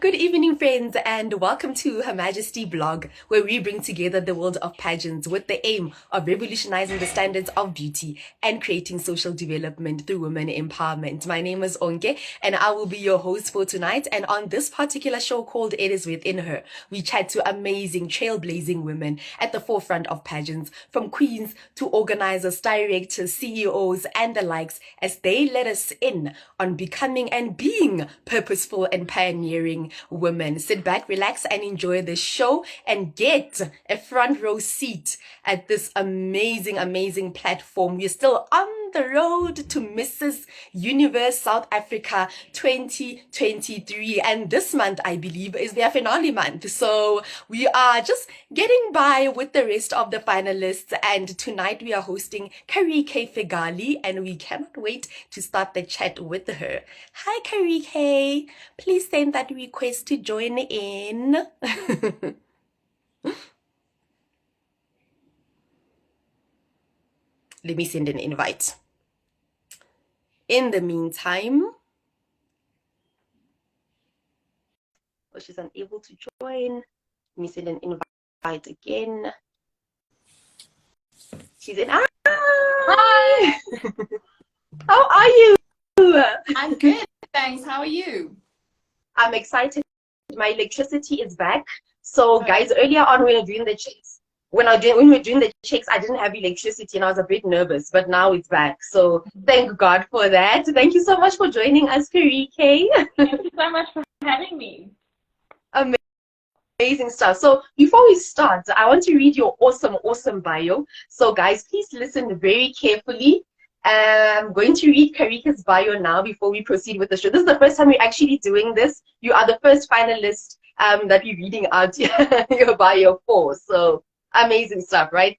Good evening, friends, and welcome to Her Majesty blog, where we bring together the world of pageants with the aim of revolutionizing the standards of beauty and creating social development through women empowerment. My name is Onke, and I will be your host for tonight. And on this particular show called It Is Within Her, we chat to amazing, trailblazing women at the forefront of pageants, from queens to organizers, directors, CEOs, and the likes, as they let us in on becoming and being purposeful and pioneering women. Sit back, relax, and enjoy the show and get a front row seat at this amazing, amazing platform. We're still on the road to Mrs. Universe South Africa 2023, and this month, I believe, is their finale month. So we are just getting by with the rest of the finalists, and tonight we are hosting Carike Figoli, and we cannot wait to start the chat with her. Hi, Carike. Please send that request to join in. Let me send an invite. In the meantime, she's unable to join. Let me send an invite again. She's in. Hi! How are you? I'm good, thanks. How are you? I'm excited. My electricity is back. So, guys, earlier on we were doing the checks. When we were doing the checks, I didn't have electricity and I was a bit nervous, but now it's back. So, thank God for that. Thank you so much for joining us, Carike. Thank you so much for having me. Amazing stuff. So before we start, I want to read your awesome bio. So guys, please listen very carefully. I'm going to read Carike's bio now before we proceed with the show. This is the first time we're actually doing this. You are the first finalist that we're reading out your bio for. So amazing stuff, right?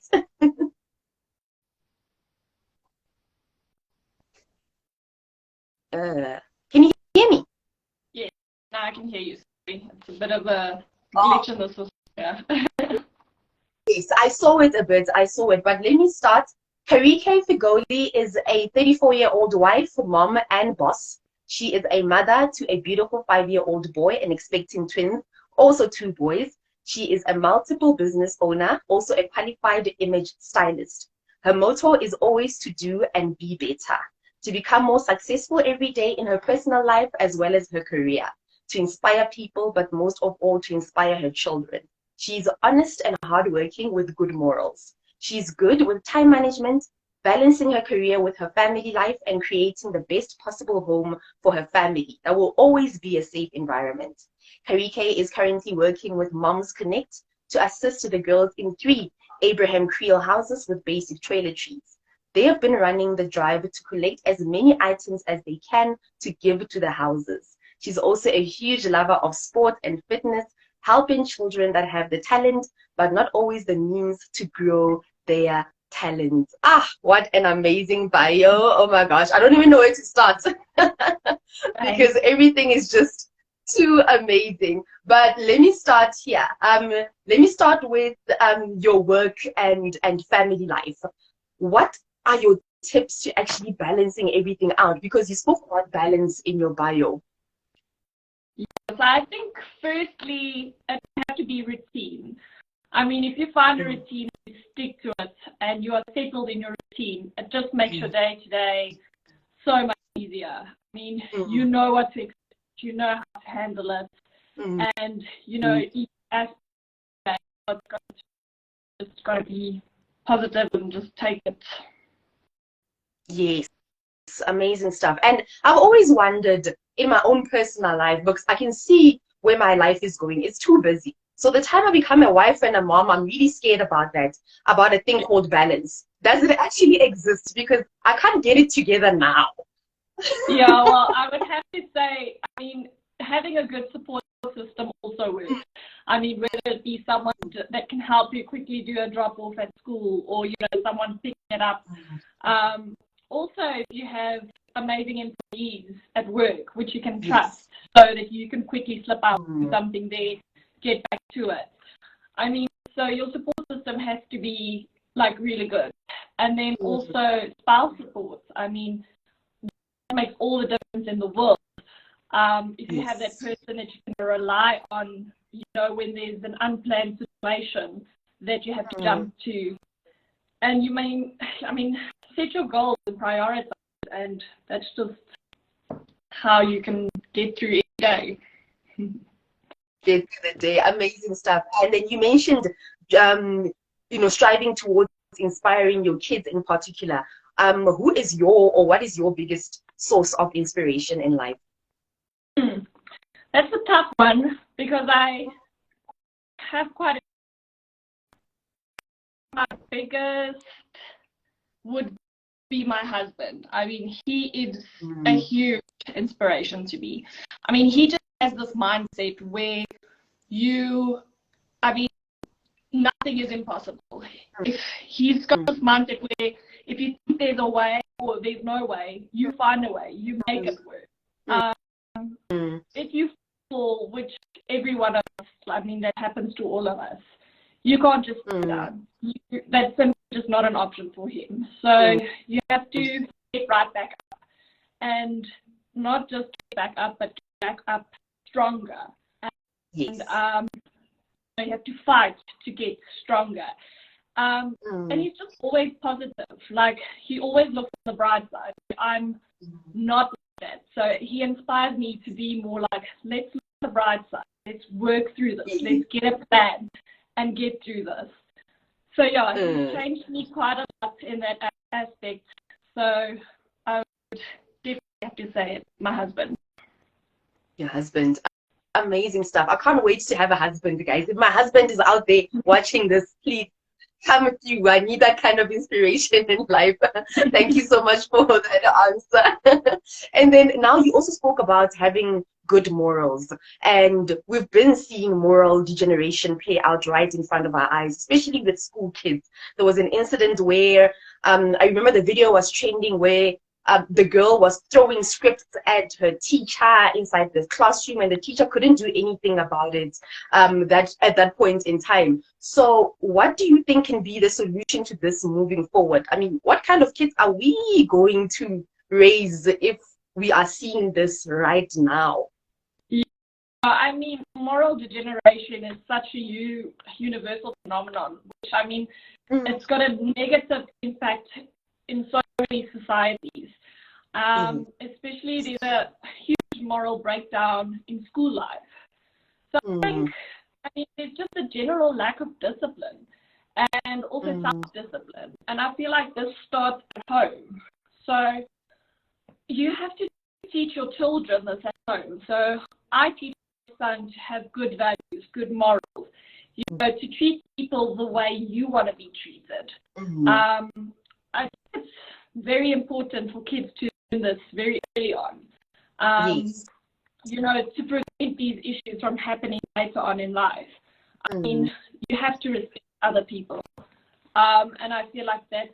Can you hear me? Yes, now I can hear you. Sorry. It's a bit of a glitch in the system. Yeah. Yes, I saw it a bit. I saw it. But let me start. Carike Figoli is a 34-year-old wife, mom, and boss. She is a mother to a beautiful 5-year-old boy and expecting twins, also 2 boys. She is a multiple business owner, also a qualified image stylist. Her motto is always to do and be better, to become more successful every day in her personal life as well as her career, to inspire people, but most of all, to inspire her children. She's honest and hardworking with good morals. She's good with time management, balancing her career with her family life and creating the best possible home for her family that will always be a safe environment. Carike is currently working with Moms Connect to assist the girls in 3 Abraham Creel houses with basic toiletries. They have been running the drive to collect as many items as they can to give to the houses. She's also a huge lover of sport and fitness, helping children that have the talent, but not always the means to grow their talent. What an amazing bio. Oh my gosh, I don't even know where to start because everything is just too amazing. But let me start here. Let me start with your work and family life. What are your tips to actually balancing everything out? Because you spoke about balance in your bio. So I think firstly, it has to be routine. I mean, if you find a routine, you stick to it, and you are settled in your routine, it just makes your day-to-day so much easier. I mean, you know what to expect, you know how to handle it, and you know each aspect it's got to be positive and just take it. Yes, amazing stuff. And I've always wondered in my own personal life, because I can see where my life is going. It's too busy. So the time I become a wife and a mom, I'm really scared about that, about a thing called balance. Does it actually exist? Because I can't get it together now. Yeah, well, I would have to say, I mean, having a good support system also works. I mean, whether it be someone that can help you quickly do a drop-off at school, or, you know, someone picking it up. Also, if you have amazing employees at work, which you can trust, so that you can quickly slip out to something there, get back to it. I mean, so your support system has to be, like, really good. And then also spouse support. I mean, that makes all the difference in the world. If you have that person that you can rely on, you know, when there's an unplanned situation that you have to jump to. And you set your goals and prioritize, and that's just how you can get through each day. Get through the day. Amazing stuff. And then you mentioned, striving towards inspiring your kids in particular. Who is what is your biggest source of inspiration in life? That's a tough one, because I have quite my biggest would be my husband. I mean, he is a huge inspiration to me. I mean, he just has this mindset where nothing is impossible. If he's got this mindset where if you think there's a way or there's no way, you find a way, you make it work. If you fall, which every one of us, that happens to all of us, you can't just sit down. That's simply just not an option for him. So you have to get right back up, and not just get back up, but get back up stronger. And you have to fight to get stronger. And he's just always positive. Like, he always looks on the bright side. I'm not like that. So he inspires me to be more like, let's look on the bright side. Let's work through this. Let's get a plan and get through this. So yeah, he's changed me quite a lot in that aspect. So I would definitely have to say it, my husband. Your husband. Amazing stuff. I can't wait to have a husband, guys. If my husband is out there watching this, please come through. I need that kind of inspiration in life. Thank you so much for that answer. And then now you also spoke about having good morals, and we've been seeing moral degeneration play out right in front of our eyes, especially with school kids. There was an incident where I remember the video was trending where the girl was throwing scripts at her teacher inside the classroom, and the teacher couldn't do anything about it at that point in time. So what do you think can be the solution to this moving forward? I mean, what kind of kids are we going to raise if we are seeing this right now? I mean, moral degeneration is such a universal phenomenon, which, it's got a negative impact in so many societies. Especially there's a huge moral breakdown in school life. So I think there's just a general lack of discipline and also self-discipline. And I feel like this starts at home. So you have to teach your children this at home. So I teach my son to have good values, good morals, to treat people the way you want to be treated. I think it's very important for kids to learn this very early on, to prevent these issues from happening later on in life. I mean, you have to respect other people, and I feel like that's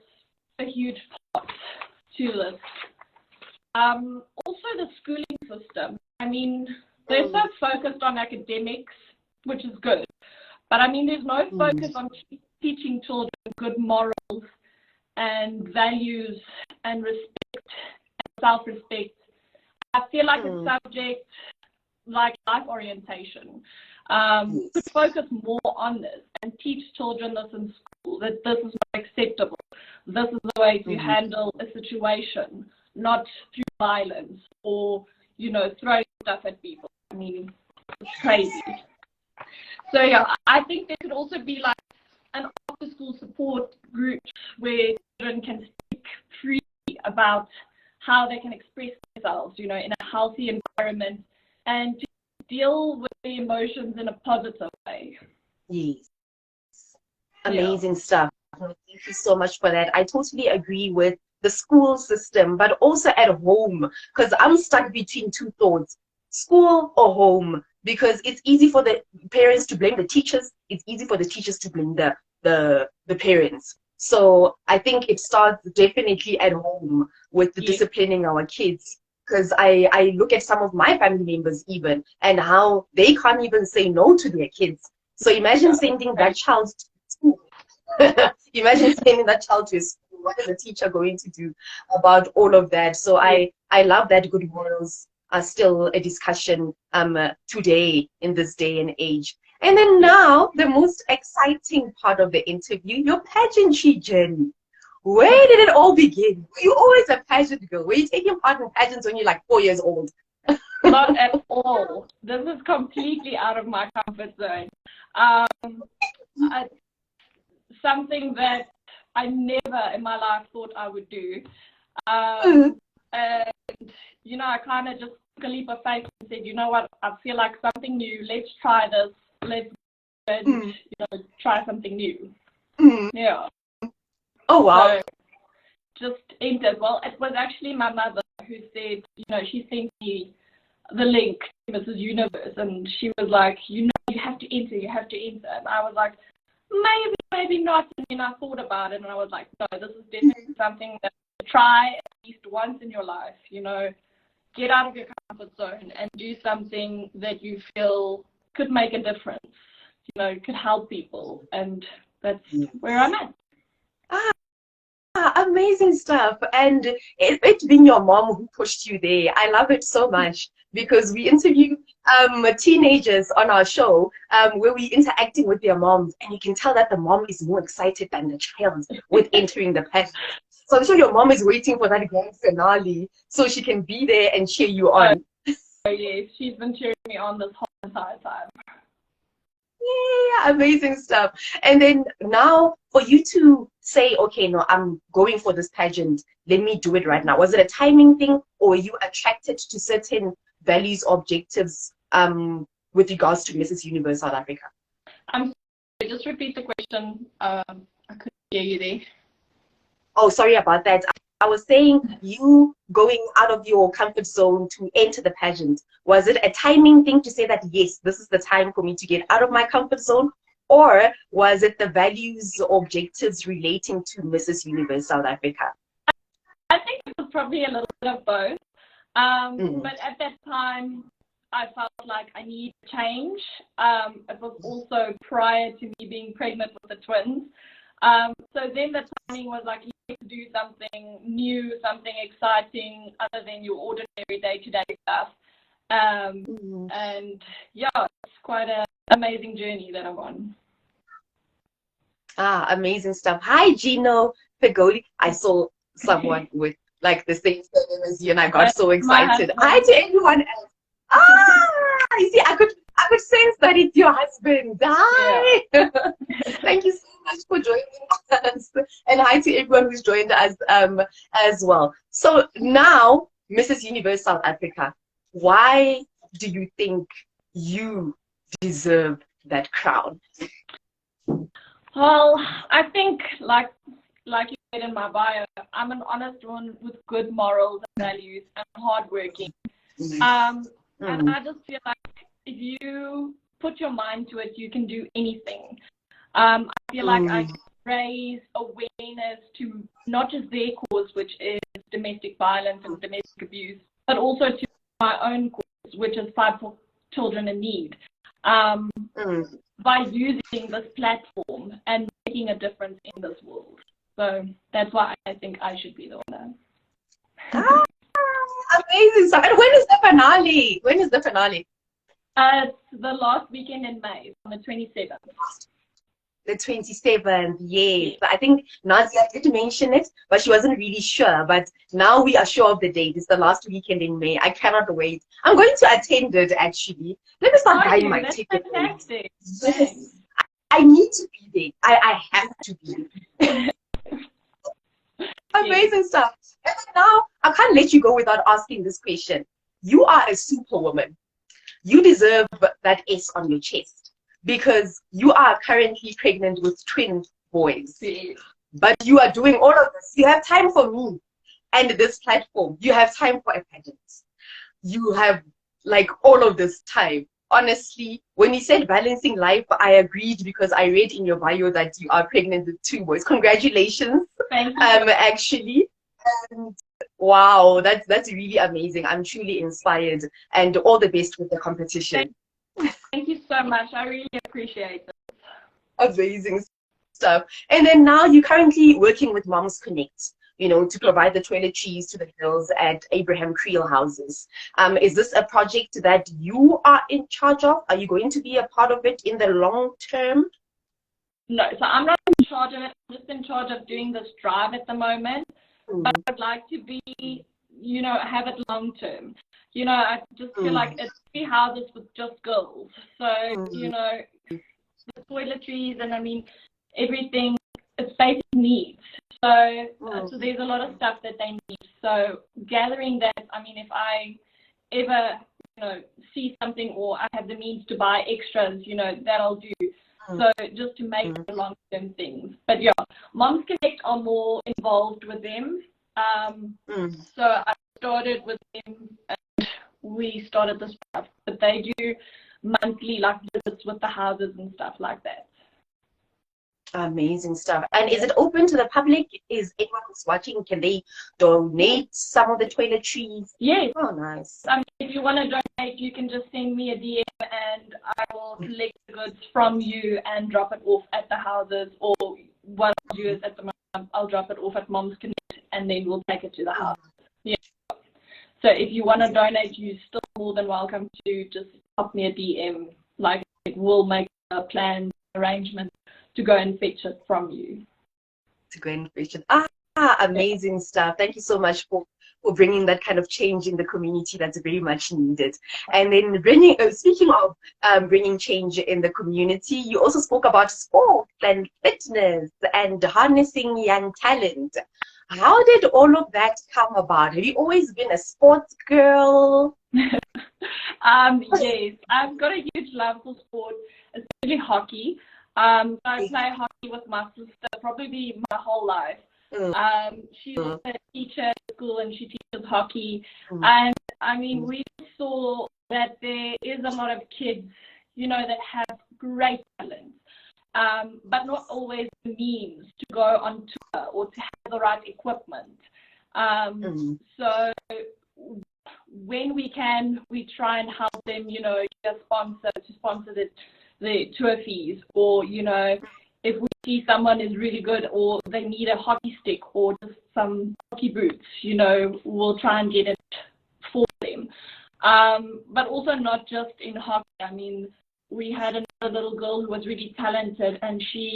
a huge part to this. Also, the schooling system. I mean, they're so focused on academics, which is good, but I mean, there's no focus on teaching children good morals and values and respect and self-respect. I feel like a subject like life orientation could focus more on this and teach children this in school, that this is not acceptable. This is the way to handle a situation, not through violence or, throwing stuff at people. I mean, it's crazy. So yeah, I think there could also be like an after-school support group where children can speak freely about how they can express themselves, in a healthy environment, and to deal with the emotions in a positive way. Yes. Amazing stuff. Thank you so much for that. I totally agree with the school system, but also at home, because I'm stuck between two thoughts, school or home, because it's easy for the parents to blame the teachers. It's easy for the teachers to blame the parents. So I think it starts definitely at home with the disciplining our kids, because I look at some of my family members even, and how they can't even say no to their kids. So imagine sending that child to school. Imagine sending that child to school. What is the teacher going to do about all of that? So I love that good morals are still a discussion today in this day and age. And then now, the most exciting part of the interview, your pageantry journey. Where did it all begin? Were you always a pageant girl? Were you taking part in pageants when you're like 4 years old? Not at all. This is completely out of my comfort zone. Something that I never in my life thought I would do. And, you know, I kind of just took a leap of faith and said, you know what, I feel like something new. Let's try this. Let's you know, try something new. Yeah. Oh, wow. So just entered. Well, it was actually my mother who said, you know, she sent me the link to Mrs. Universe, and she was like, you know, you have to enter, you have to enter. And I was like, maybe, maybe not. And then I thought about it, and I was like, no, this is definitely something that you try at least once in your life, you know, get out of your comfort zone and do something that you feel could make a difference, you know, could help people. And that's where I'm at. Amazing stuff. And it's been your mom who pushed you there. I love it so much because we interview teenagers on our show where we're interacting with their moms, and you can tell that the mom is more excited than the child with entering the pageant. So I'm sure your mom is waiting for that grand finale so she can be there and cheer you on. Oh, yes, she's been cheering me on this whole entire time. Yeah, amazing stuff. And then now for you to say, okay, no, I'm going for this pageant, let me do it right now. Was it a timing thing, or were you attracted to certain values, objectives with regards to Mrs. Universe South Africa? Just repeat the question. I couldn't hear you there. Oh, sorry about that. I was saying, you going out of your comfort zone to enter the pageant, was it a timing thing to say that, yes, this is the time for me to get out of my comfort zone? Or was it the values or objectives relating to Mrs. Universe South Africa? I think it was probably a little bit of both. But at that time, I felt like I need change. It was also prior to me being pregnant with the twins. So then the timing was like, you need to do something new, something exciting other than your ordinary day-to-day stuff. And yeah, it's quite an amazing journey that I'm on. Amazing stuff. Hi, Carike Figoli. I saw someone with like the same name as you, and I got so excited. Hi to everyone else. You see, I could sense that it's your husband. Hi. Yeah. Thank you so much for joining us, and hi to everyone who's joined us as well. So now, Mrs. Universe South Africa, why do you think you deserve that crown? Well, I think like you said in my bio, I'm an honest one with good morals and values and hardworking. And I just feel like if you put your mind to it, you can do anything. I feel like I can raise awareness to not just their cause, which is domestic violence and domestic abuse, but also to my own cause, which is fight for children in need. By using this platform and making a difference in this world. So that's why I think I should be the winner. Amazing. So, and when is the finale? When is the finale? It's the last weekend in May, on the 27th. The 27th, yes. I think Nadia did mention it, but she wasn't really sure. But now we are sure of the date. It's the last weekend in May. I cannot wait. I'm going to attend it, actually. Let me start buying my ticket. Fantastic. Yes. I need to be there. I have to be there. Amazing stuff. And now, I can't let you go without asking this question. You are a superwoman. You deserve that S on your chest, because you are currently pregnant with twin boys. Yes. But you are doing all of this. You have time for me and this platform. You have time for a pageant. You have like all of this time. Honestly, when you said balancing life, I agreed, because I read in your bio that you are pregnant with 2 boys. Congratulations. Thank you. Actually. And wow, that's really amazing. I'm truly inspired, and all the best with the competition. Thank you so much. I really appreciate it. Amazing stuff. And then now you're currently working with Moms Connect. to provide the toiletries to the girls at Abraham Creel houses. Is this a project that you are in charge of? Are you going to be a part of it in the long term? No, so I'm not in charge of it. I'm just in charge of doing this drive at the moment. But I'd like to be, have it long term. I just feel like it's 3 houses with just girls. So, the toiletries and everything, it's basic needs. So, so there's a lot of stuff that they need. So gathering that, if I ever, see something or I have the means to buy extras, that'll do. So just to make the long-term things. But yeah, Moms Connect are more involved with them. So I started with them and we started this stuff. But they do monthly visits with the houses and stuff like that. Amazing stuff. And is it open to the public? Is anyone who's watching, can they donate some of the toiletries? Yes. Oh, nice. If you want to donate, you can just send me a DM and I will collect the goods from you and drop it off at the houses. Or what I'll do is at the moment, I'll drop it off at Moms Connect and then we'll take it to the house. Yeah. So if you want to donate, you're still more than welcome to just pop me a DM. We'll make a plan, arrangement to go and fetch it from you. To go and fetch it. Amazing stuff. Thank you so much for bringing that kind of change in the community that's very much needed. And then speaking of bringing change in the community, you also spoke about sport and fitness and harnessing young talent. How did all of that come about? Have you always been a sports girl? Yes, I've got a huge love for sport, especially hockey. I play hockey with my sister probably my whole life. She's a teacher at school and she teaches hockey. And we saw that there is a lot of kids, that have great talent, but not always the means to go on tour or to have the right equipment. So when we can, we try and help them, get to sponsor the tour fees, or if we see someone is really good or they need a hockey stick or just some hockey boots, we'll try and get it for them. But also not just in hockey. We had another little girl who was really talented and she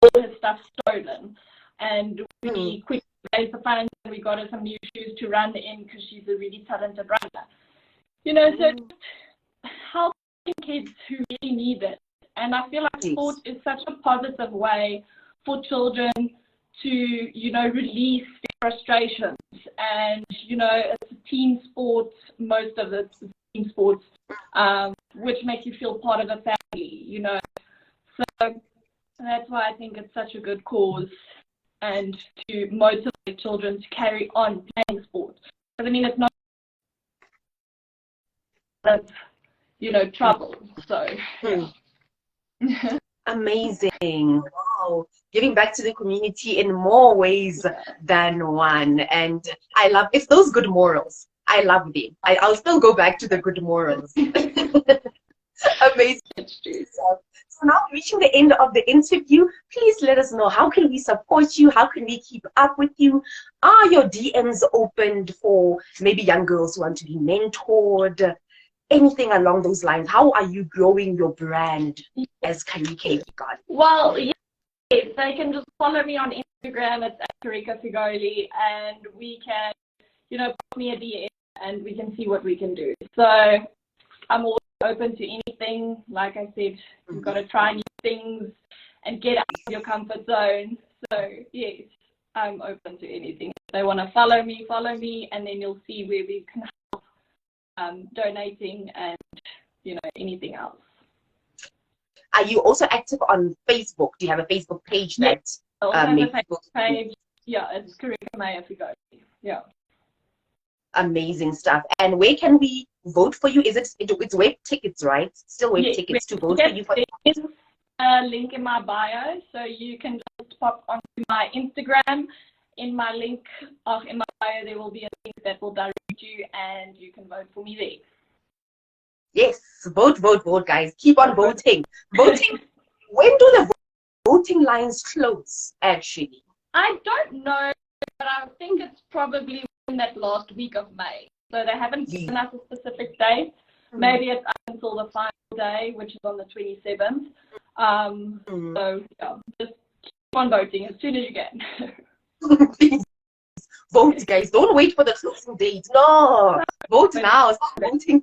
got all her stuff stolen, and we quickly raised the funds and we got her some new shoes to run in because she's a really talented runner. So help kids who really need it. And I feel like sport is such a positive way for children to, release their frustrations. And, it's a team sport, most of it's team sports, which make you feel part of a family, So that's why I think it's such a good cause and to motivate children to carry on playing sports. Because, it's not trouble. So, Amazing. Wow. Giving back to the community in more ways than one. And I love, it's those good morals. I love them. I'll still go back to the good morals. Amazing. So now reaching the end of the interview, please let us know, how can we support you? How can we keep up with you? Are your DMs opened for maybe young girls who want to be mentored? Anything along those lines? How are you growing your brand as Carike Figoli? Well, yes, they can just follow me on Instagram. It's at Carike Figoli, and we can, put me a DM and we can see what we can do. So I'm always open to anything. Like I said, you've got to try new things and get out of your comfort zone. So yes, I'm open to anything. If they want to follow me, and then you'll see where we can help donating and anything else. Are you also active on Facebook? Do you have a Facebook page that page? Yeah, it's Carike Figoli. Yeah. Amazing stuff. And where can we vote for you? It's web tickets, right? Still web tickets to vote for you. There's a link in my bio, so you can just pop onto my Instagram. In my link, in my bio, there will be a link that will direct you, and you can vote for me there. Yes, vote, guys. Keep on voting. Voting. When do the voting lines close, actually? I don't know but I think it's probably in that last week of May. So they haven't given us a specific date. Maybe it's up until the final day, which is on the 27th. So yeah, just keep on voting as soon as you can. Please vote, guys. Don't wait for the closing date. No, vote now. Start voting.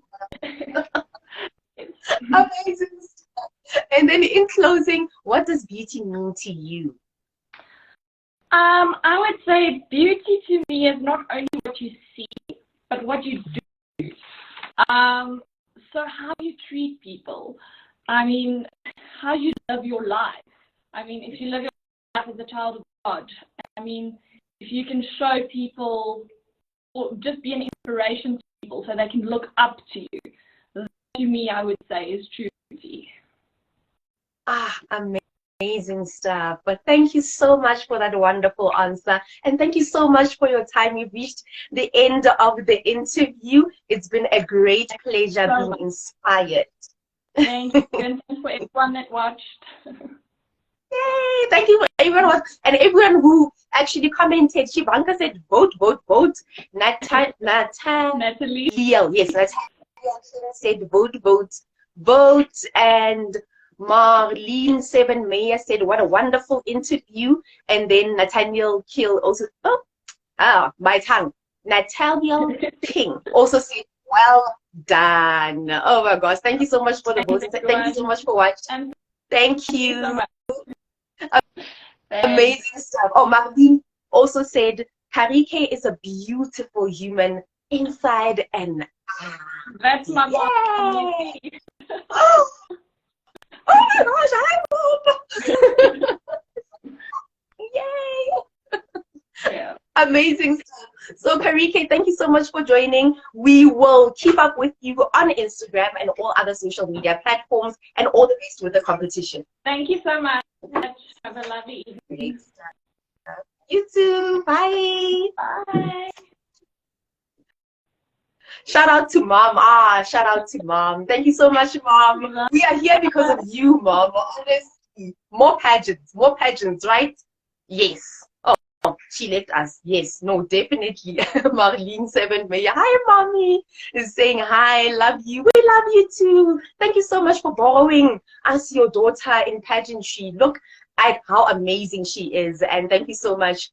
Amazing. And then in closing, what does beauty mean to you? I would say beauty to me is not only what you see, but what you do. So how you treat people. I mean, how you live your life. I mean, if you live your life as a child of God, I mean, if you can show people or just be an inspiration to people so they can look up to you, that to me, I would say, is true beauty. Amazing stuff. But thank you so much for that wonderful answer. And thank you so much for your time. We've reached the end of the interview. It's been a great pleasure being inspired. Thank you. And thanks for everyone that watched. Yay! Thank you for everyone and everyone who actually commented. Shivanka said, vote, vote, vote. Natalie. Yes, Natalie said, vote, vote, vote. And Marlene 7 Mayer said, what a wonderful interview. And then Nathaniel Kill also, my tongue. Nathaniel King also said, well done. Oh my gosh. Thank you so much for the votes. Thank you so much for watching. Thank you. So much. Amazing stuff. Oh, Marlene also said, Carike is a beautiful human inside and out. That's my mom. Oh my gosh, I hope. Yay. Yeah. Amazing stuff. So Carike, thank you so much for joining. We will keep up with you on Instagram and all other social media platforms, and all the best with the competition. Thank you so much. Have a lovely evening. You too. Bye. Bye. Shout out to Mom. Shout out to Mom. Thank you so much, Mom. We are here because of you, Mom. Honestly. More pageants, right? Yes. Oh, she left us. Yes. No, definitely. Marlene 7 Mayer. Hi, Mommy. Is saying hi. Love you. We love you too. Thank you so much for borrowing us your daughter in pageantry. Look at how amazing she is. And thank you so much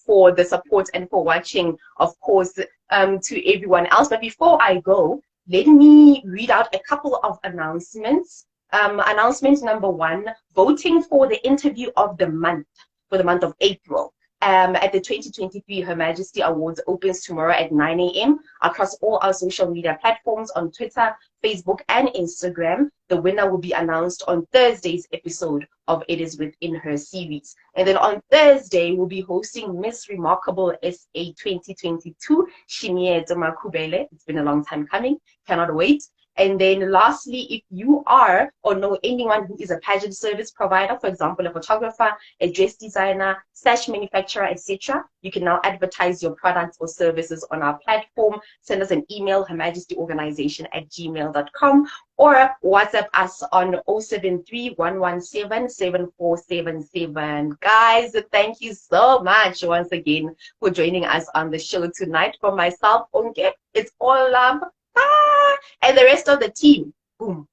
for the support and for watching, of course, to everyone else. But before I go, let me read out a couple of announcements. Announcement number 1, voting for the interview of the month, for the month of April. At the 2023 Her Majesty Awards opens tomorrow at 9 a.m. across all our social media platforms on Twitter, Facebook, and Instagram. The winner will be announced on Thursday's episode of It Is Within Her series. And then on Thursday, we'll be hosting Miss Remarkable SA 2022, Shimiete Makubele. It's been a long time coming. Cannot wait. And then lastly, if you are or know anyone who is a pageant service provider, for example, a photographer, a dress designer, sash manufacturer, etc., you can now advertise your products or services on our platform. Send us an email, hermajestyorganization@gmail.com, or WhatsApp us on 073-117-7477. Guys, thank you so much once again for joining us on the show tonight. For myself, Onke, it's all love. And the rest of the team, boom.